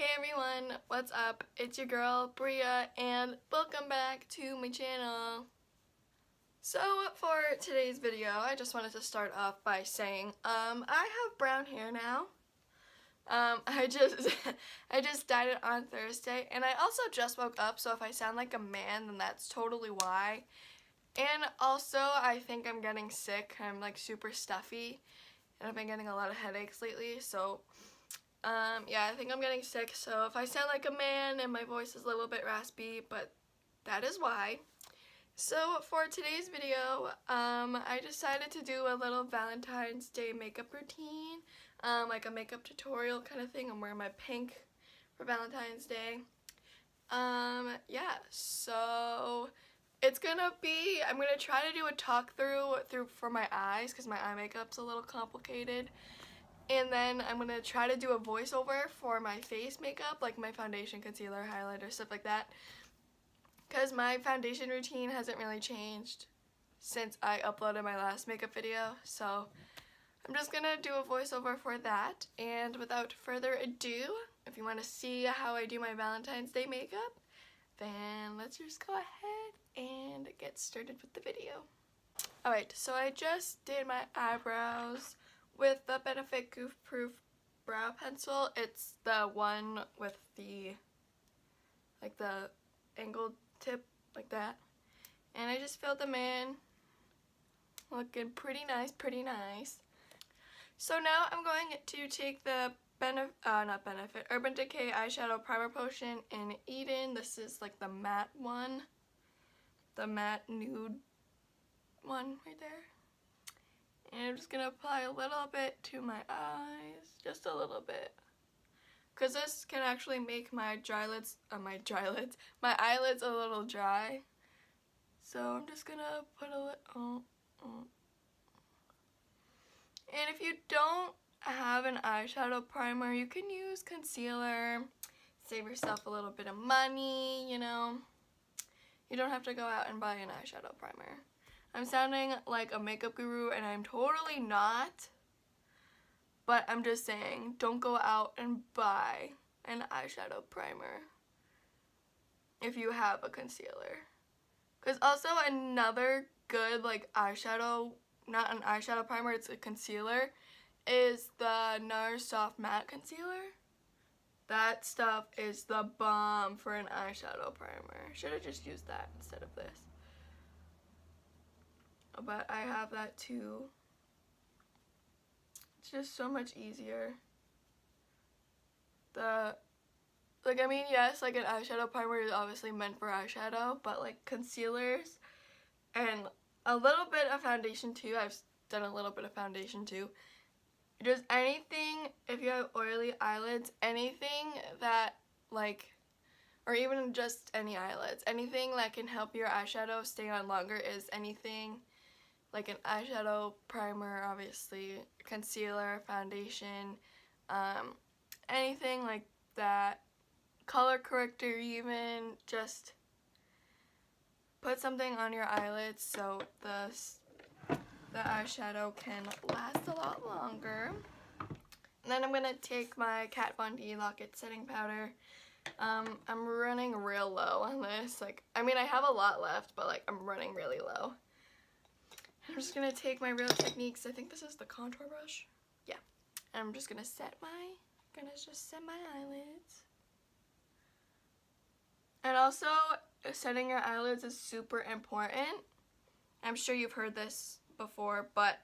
Hey everyone, what's up? It's your girl Bria and welcome back to my channel. So for today's video, I just wanted to start off by saying I have brown hair now. I just dyed it on Thursday, and I also just woke up, so if I sound like a man, then that's totally why. And also I think I'm getting sick. I'm like super stuffy and I've been getting a lot of headaches lately, so yeah, I think I'm getting sick, so if I sound like a man and my voice is a little bit raspy, but that is why. So for today's video, I decided to do a little Valentine's Day makeup routine, like a makeup tutorial kind of thing. I'm wearing my pink for Valentine's Day. Yeah, so it's gonna be, I'm gonna try to do a talk through for my eyes because my eye makeup's a little complicated. And then I'm going to try to do a voiceover for my face makeup, like my foundation, concealer, highlighter, stuff like that. Because my foundation routine hasn't really changed since I uploaded my last makeup video. So I'm just going to do a voiceover for that. And without further ado, if you want to see how I do my Valentine's Day makeup, then let's just go ahead and get started with the video. Alright, so I just did my eyebrows with the Benefit Goof Proof brow pencil. It's the one with the, like the angled tip, like that. And I just filled them in, looking pretty nice, pretty nice. So now I'm going to take the Urban Decay Eyeshadow Primer Potion in Eden. This is like the matte one, the matte nude one right there. And I'm just going to apply a little bit to my eyes, just a little bit. Because this can actually make my eyelids a little dry. So I'm just going to put a little, And if you don't have an eyeshadow primer, you can use concealer. Save yourself a little bit of money, you know. You don't have to go out and buy an eyeshadow primer. I'm sounding like a makeup guru and I'm totally not, but I'm just saying, don't go out and buy an eyeshadow primer if you have a concealer. Because also another good like eyeshadow, not an eyeshadow primer, it's a concealer, is the NARS Soft Matte Concealer. That stuff is the bomb for an eyeshadow primer. Should have just used that instead of this. But I have that too. It's just so much easier. I mean, yes, like an eyeshadow primer is obviously meant for eyeshadow, but like concealers and a little bit of foundation too. I've done a little bit of foundation too. Just anything, if you have oily eyelids, anything that like, or even just any eyelids, anything that can help your eyeshadow stay on longer is anything like an eyeshadow primer, obviously, concealer, foundation, anything like that, color corrector even, just put something on your eyelids so the eyeshadow can last a lot longer. And then I'm going to take my Kat Von D Lock-It Setting Powder. I'm running real low on this. Like, I mean, I have a lot left, but like I'm running really low. I'm just going to take my Real Techniques, I think this is the contour brush, yeah, and I'm just going to set my eyelids. And also, setting your eyelids is super important. I'm sure you've heard this before, but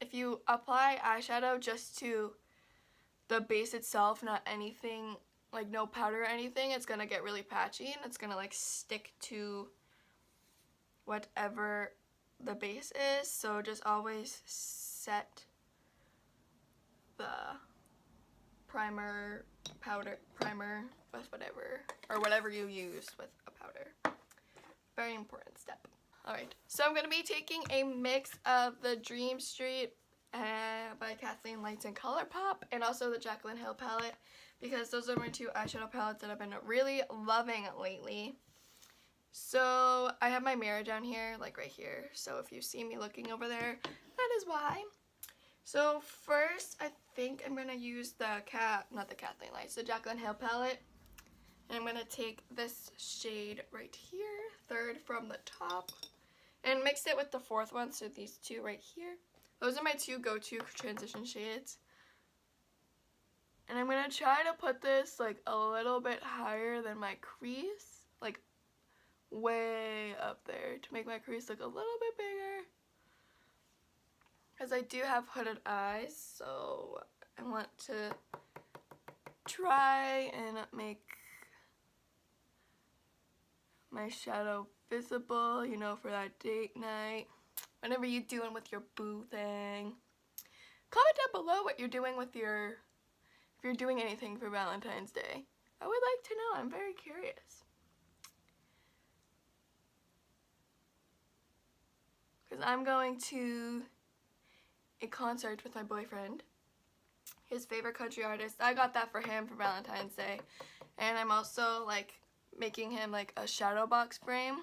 if you apply eyeshadow just to the base itself, not anything, like no powder or anything, it's going to get really patchy and it's going to like stick to whatever the base is, so just always set the primer with whatever you use with a powder. Very important step. Alright, so I'm going to be taking a mix of the Dream Street by Kathleen Lights and Colourpop and also the Jaclyn Hill palette, because those are my two eyeshadow palettes that I've been really loving lately. So I have my mirror down here, like right here, so if you see me looking over there, that is why. So first, I think I'm gonna use the Kathleen Lights, the Jaclyn Hill palette. And I'm gonna take this shade right here, third from the top, and mix it with the fourth one, so these two right here. Those are my two go-to transition shades. And I'm gonna try to put this like a little bit higher than my crease, like way up there, to make my crease look a little bit bigger. Because I do have hooded eyes, so I want to try and make my shadow visible, you know, for that date night. Whatever you're doing with your boo thing. Comment down below what you're doing with your, if you're doing anything for Valentine's Day. I would like to know, I'm very curious. Because I'm going to a concert with my boyfriend. His favorite country artist. I got that for him for Valentine's Day. And I'm also like making him like a shadow box frame.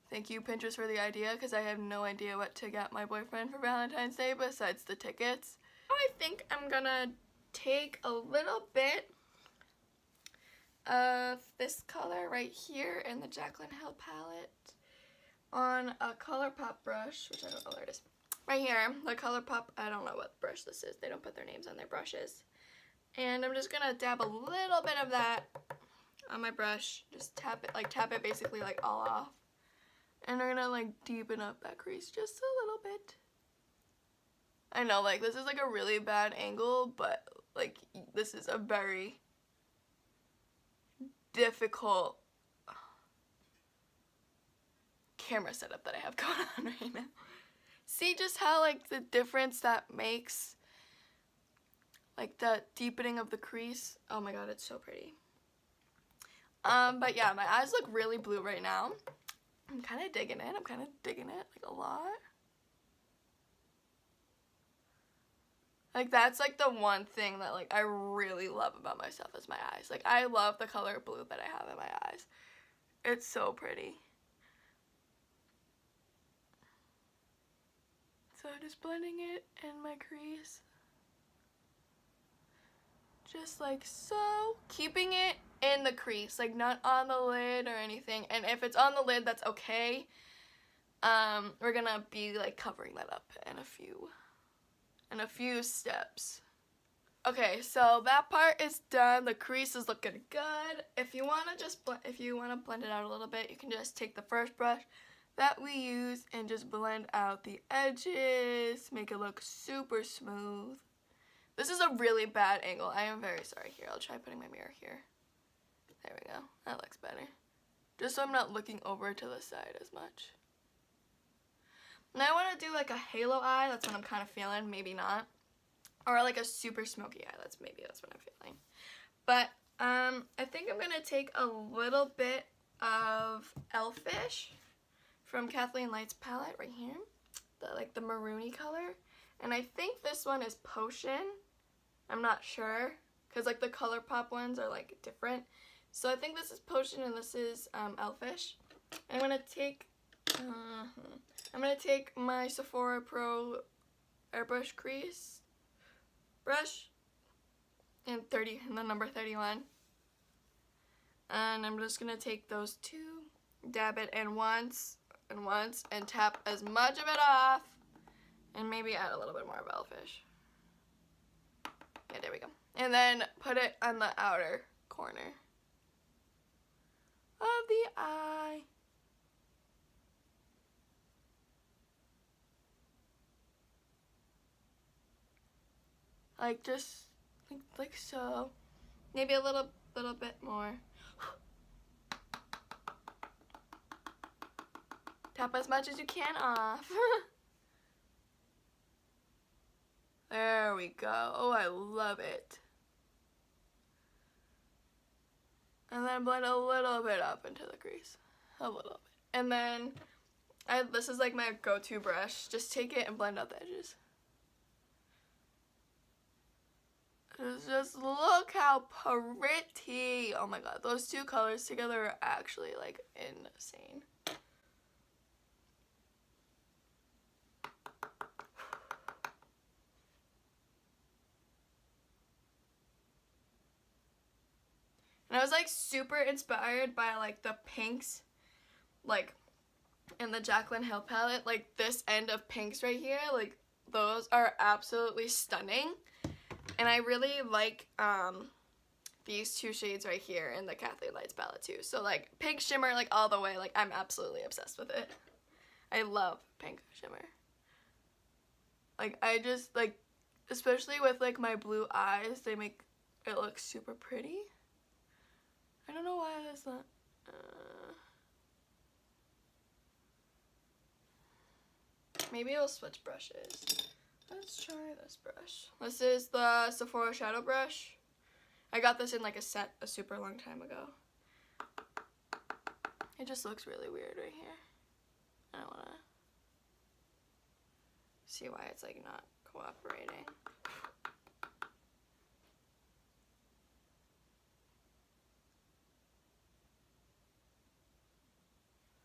Thank you, Pinterest, for the idea, because I have no idea what to get my boyfriend for Valentine's Day besides the tickets. I think I'm gonna take a little bit of this color right here in the Jaclyn Hill palette on a ColourPop brush, which I don't know where it is. Right here, the ColourPop, I don't know what brush this is. They don't put their names on their brushes. And I'm just gonna dab a little bit of that on my brush. Just tap it basically like all off. And I'm gonna like deepen up that crease just a little bit. I know, like, this is like a really bad angle, but like this is a very difficult camera setup that I have going on right now. See just how like the difference that makes, like the deepening of the crease. Oh my god, it's so pretty. But yeah, my eyes look really blue right now. I'm kind of digging it. Like a lot. Like that's like the one thing that like I really love about myself is my eyes. Like I love the color blue that I have in my eyes. It's so pretty. So just blending it in my crease. Just like so. Keeping it in the crease, like not on the lid or anything. And if it's on the lid, that's okay. We're gonna be like covering that up in a few steps. Okay, so that part is done. The crease is looking good. If you wanna blend it out a little bit, you can just take the first brush that we use and just blend out the edges, make it look super smooth. This is a really bad angle. I am very sorry. Here, I'll try putting my mirror here. There we go. That looks better. Just so I'm not looking over to the side as much. Now I want to do like a halo eye. That's what I'm kind of feeling. Maybe not. Or like a super smoky eye. That's what I'm feeling. But I think I'm going to take a little bit of Elfish from Kathleen Lights palette right here. The maroony color. And I think this one is Potion. I'm not sure. Because like the ColourPop ones are like different. So I think this is Potion and this is Elfish. I'm going to take my Sephora Pro airbrush crease brush in the number 31. And I'm just going to take those two, dab it in once and tap as much of it off and maybe add a little bit more of Elfish. Yeah, there we go. And then put it on the outer corner of the eye. Like just like so. Maybe a little bit more. Tap as much as you can off. There we go. Oh, I love it. And then blend a little bit up into the crease. A little bit. And then, this is like my go-to brush. Just take it and blend out the edges. Just look how pretty. Oh my god, those two colors together are actually like insane. was like super inspired by like the pinks, like in the Jaclyn Hill palette. Like this end of pinks right here, like those are absolutely stunning. And I really like these two shades right here in the Kathleen Lights palette too. So like pink shimmer like all the way, like I'm absolutely obsessed with it. I love pink shimmer. Like I just like, especially with like my blue eyes, they make it look super pretty. I don't know why that's not maybe I'll switch brushes. Let's try this brush. This is the Sephora shadow brush. I got this in like a set a super long time ago. It just looks really weird right here. I don't wanna see why it's like not cooperating.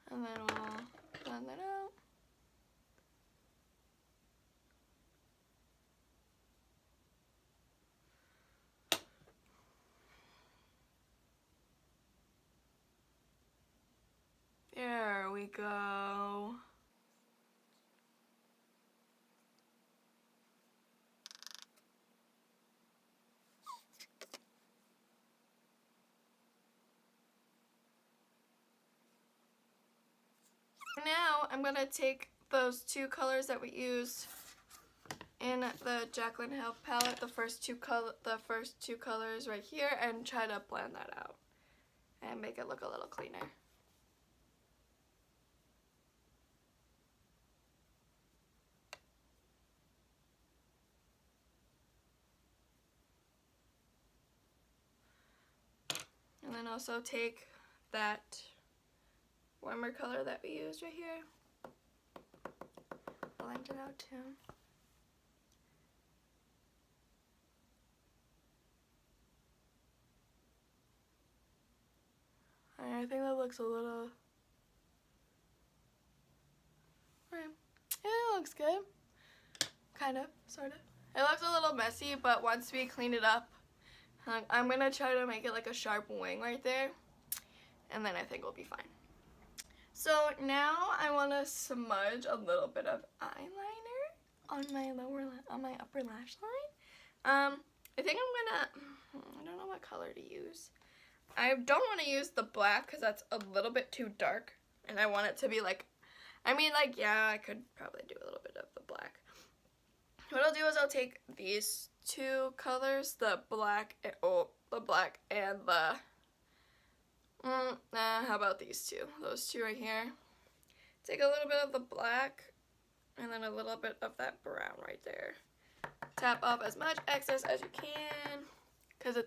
And then we'll blend that out. There we go. Now I'm gonna take those two colors that we used in the Jaclyn Hill palette, the first two colors right here, and try to blend that out and make it look a little cleaner. And then also take that warmer color that we used right here, blend it out too. And I think that looks a little, right. It looks good, kind of, sort of. It looks a little messy, but once we clean it up, I'm gonna try to make it like a sharp wing right there, and then I think we'll be fine. So now I want to smudge a little bit of eyeliner on my upper lash line. I think I don't know what color to use. I don't want to use the black because that's a little bit too dark, and I want it to be like, I mean, like, yeah, I could probably do a little bit of the black. What I'll do is I'll take these two colors, the black and the how about these two? Those two right here. Take a little bit of the black and then a little bit of that brown right there. Tap off as much excess as you can because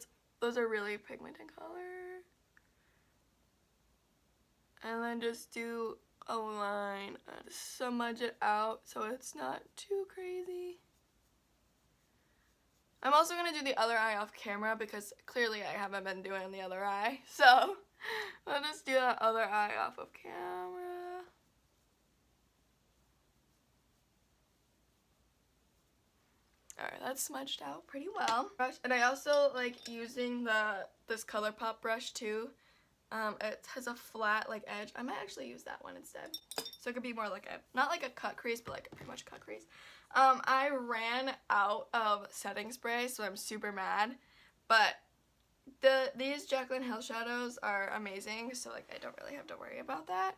those are really pigmented color. And then just do a line and smudge it out so it's not too crazy. I'm also going to do the other eye off camera because clearly I haven't been doing the other eye. So I'll just do that other eye off of camera. Alright, that's smudged out pretty well. And I also like using this ColourPop brush too. It has a flat like edge. I might actually use that one instead. So it could be more like not like a cut crease, but like pretty much cut crease. I ran out of setting spray, so I'm super mad. But these Jaclyn Hill shadows are amazing, so like I don't really have to worry about that.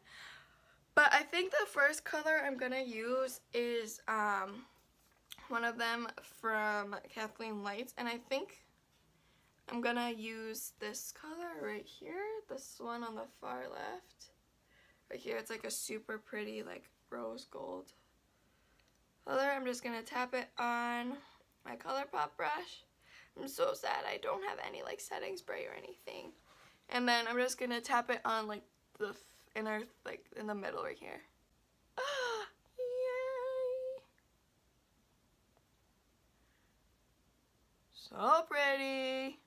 But I think the first color I'm gonna use is one of them from Kathleen Lights, and I think I'm gonna use this color right here, this one on the far left. Right here, it's like a super pretty like rose gold color. I'm just gonna tap it on my ColourPop brush. I'm so sad I don't have any like setting spray or anything. And then I'm just gonna tap it on like the inner, like in the middle right here. Yay! So pretty.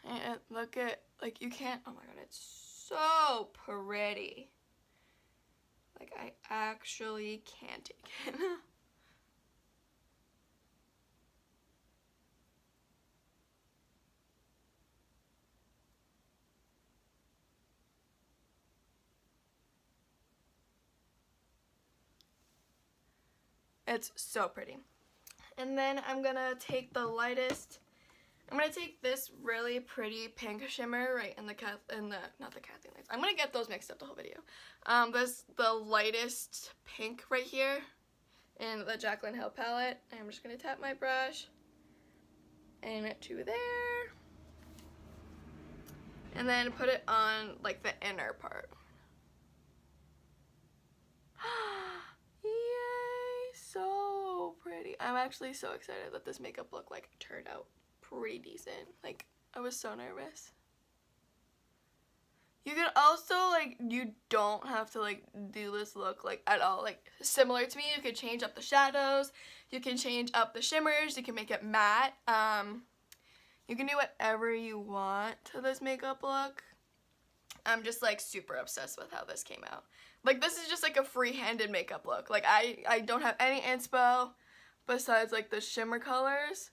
And look at, like, you can't, oh my god, it's so pretty. Like, I actually can't take it. It's so pretty. And then I'm gonna take the lightest. I'm gonna take this really pretty pink shimmer right in the not the Kathleen Lights. I'm gonna get those mixed up the whole video. The lightest pink right here in the Jaclyn Hill palette. And I'm just gonna tap my brush into there, and then put it on like the inner part. Yay! So pretty. I'm actually so excited that this makeup look like turned out pretty decent. Like, I was so nervous. You can also, like, you don't have to, like, do this look, like, at all. Like, similar to me, you could change up the shadows, you can change up the shimmers, you can make it matte. You can do whatever you want to this makeup look. I'm just, like, super obsessed with how this came out. Like, this is just, like, a free-handed makeup look. Like, I don't have any inspo besides, like, the shimmer colors.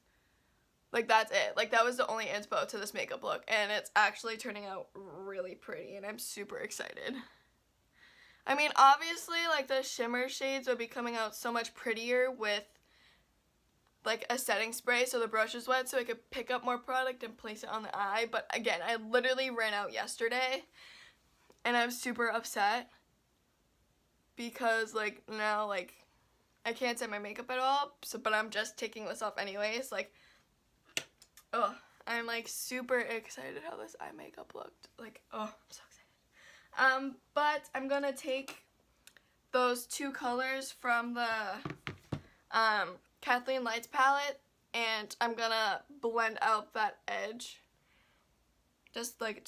Like, that's it. Like, that was the only inspo to this makeup look, and it's actually turning out really pretty, and I'm super excited. I mean, obviously, like, the shimmer shades will be coming out so much prettier with, like, a setting spray so the brush is wet so I could pick up more product and place it on the eye. But, again, I literally ran out yesterday, and I'm super upset because, like, now, like, I can't set my makeup at all, but I'm just taking this off anyways. Like, oh, I'm, like, super excited how this eye makeup looked. Like, oh, I'm so excited. But I'm gonna take those two colors from the Kathleen Lights palette, and I'm gonna blend out that edge. Just, like,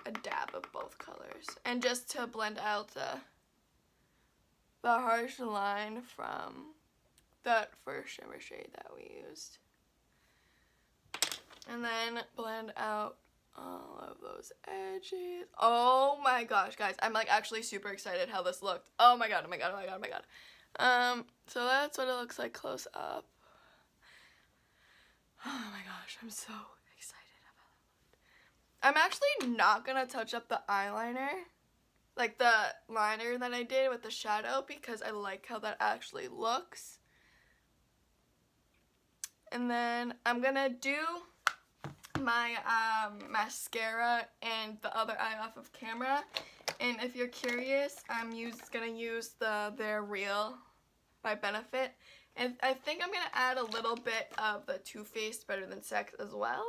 a dab of both colors. And just to blend out the harsh line from that first shimmer shade that we used. And then blend out all of those edges. Oh my gosh, guys. I'm, like, actually super excited how this looked. Oh my god, oh my god, oh my god, oh my god. So that's what it looks like close up. Oh my gosh, I'm so excited about it. I'm actually not gonna touch up the eyeliner, like the liner that I did with the shadow, because I like how that actually looks. And then I'm gonna do my mascara and the other eye off of camera. And if you're curious, I'm gonna use the They're Real by Benefit. And I think I'm gonna add a little bit of the Too Faced Better Than Sex as well.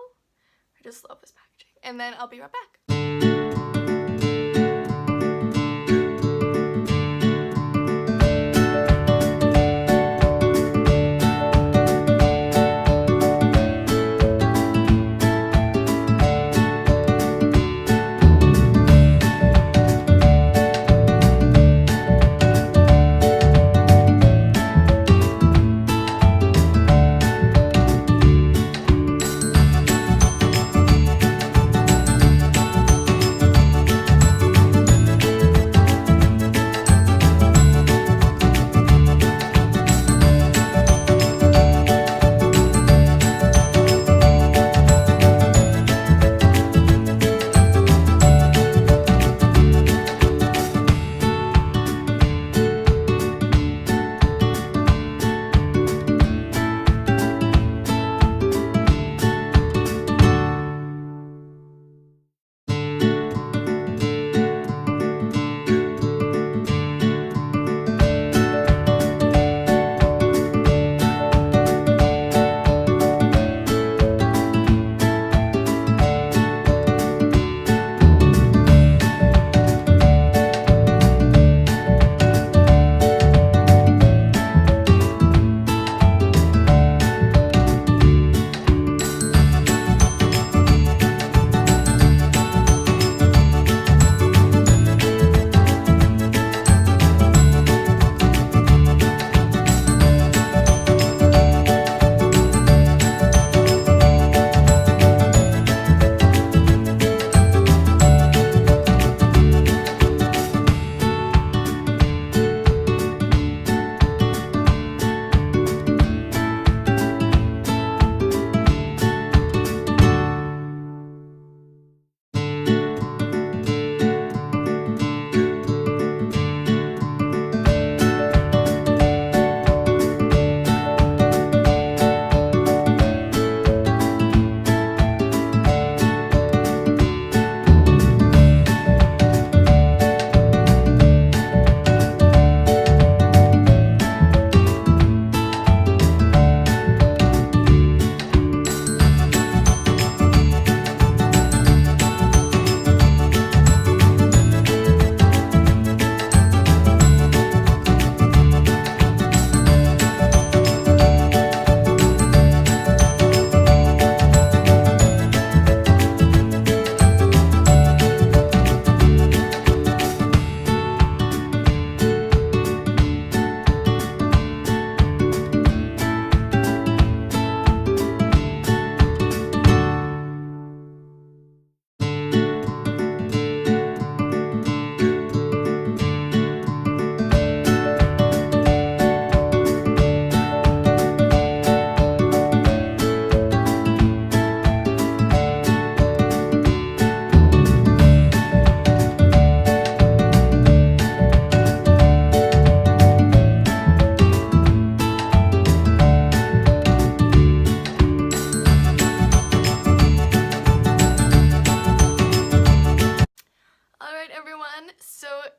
I just love this packaging. And then I'll be right back.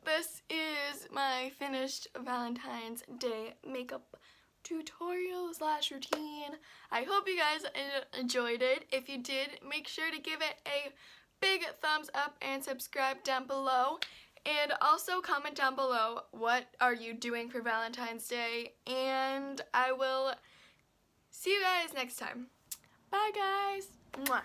this is my finished Valentine's Day makeup tutorial / routine. I hope you guys enjoyed it. If you did, make sure to give it a big thumbs up and subscribe down below. And also comment down below, what are you doing for Valentine's Day? And I will see you guys next time. Bye guys! Mwah.